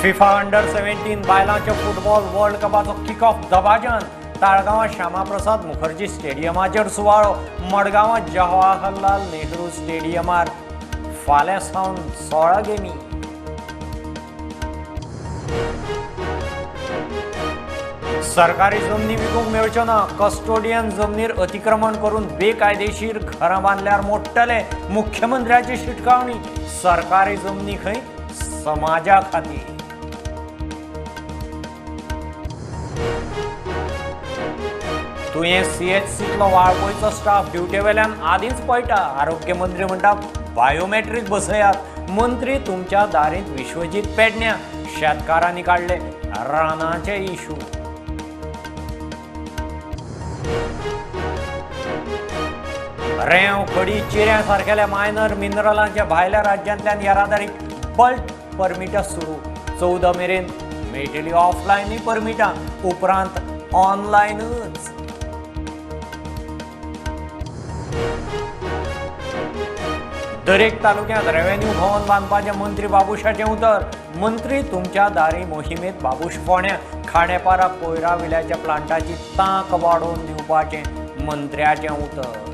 FIFA अंडर-17 बायलांच्या football world कपाचो किक ऑफ दबाजन ताळगांवां श्यामाप्रसाद मुखर्जी स्टेडियमाचेर सुवाळो मडगांवां जवाहरलाल नेहरू स्टेडियमार फाल्यां सावन 16 गेमी. सरकारी जमनी विकूंक मेळच्यो ना. कस्टोडियन जमनीर अतिक्रमण करून बेकायदेशीर घरां बांदल्यार मोडटले. मुख्यमंत्र्याची शिटकावणी. सरकारी जमनी खंय समाजा खातीर. तुवें सीएचसीतलो वाळपयचो स्टाफ ड्युटे वेल्यान आदींच पळटा. आरोग्य मंत्री म्हणटा बायोमेट्रीक बसयात. मंत्री तुमच्या दारींत विश्वजीत पेडण्या. शेतकारांनी काडले रानाचे इशू. रेंव खडी चिऱ्यां सारकेल्या मायनर मिनरलांच्या भायल्या राज्यांतल्यान येरादारीक बल्क परमिटां सुरू. 14 मेरेन मेळटली ऑफलायनूय परमिटां, उपरांत ऑनलायनच. दरेक तालुक्यांत रेव्हेन्यू भवन बांदपाचें मंत्री बाबुशाचें उतर. मंत्री तुमच्या दारी मोहिमेंत बाबुश फोण्या. खांडेपारा कोयरा विल्याच्या प्लांटाची तांक वाडोवन दिवपाचें मंत्र्याचें उतर.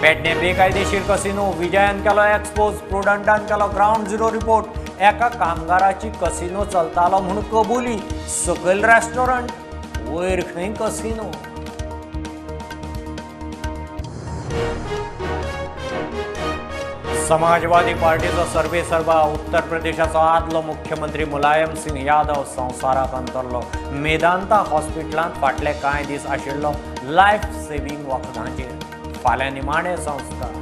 पेडणे बेकायदेशीर कसिनो. विजयान केलो एक्सपोज. प्रुडंटान केलो ग्राउंड झिरो रिपोर्ट. एका कामगाराची कसिनो चलतालो म्हूण कबुली. सकयल रेस्टॉरंट, वयर खंय कसिनो. समाजवादी पार्टीचो सर्वे सर्वा. उत्तर प्रदेशाचो आदलो मुख्यमंत्री मुलायम सिंग यादव संवसाराक अंतरलो. मेदांता हॉस्पिटलांत फाटले कांय दीस आशिल्लो लायफ सेव्हिंग वखदांचेर. फाल्यां निमाणे संस्कार.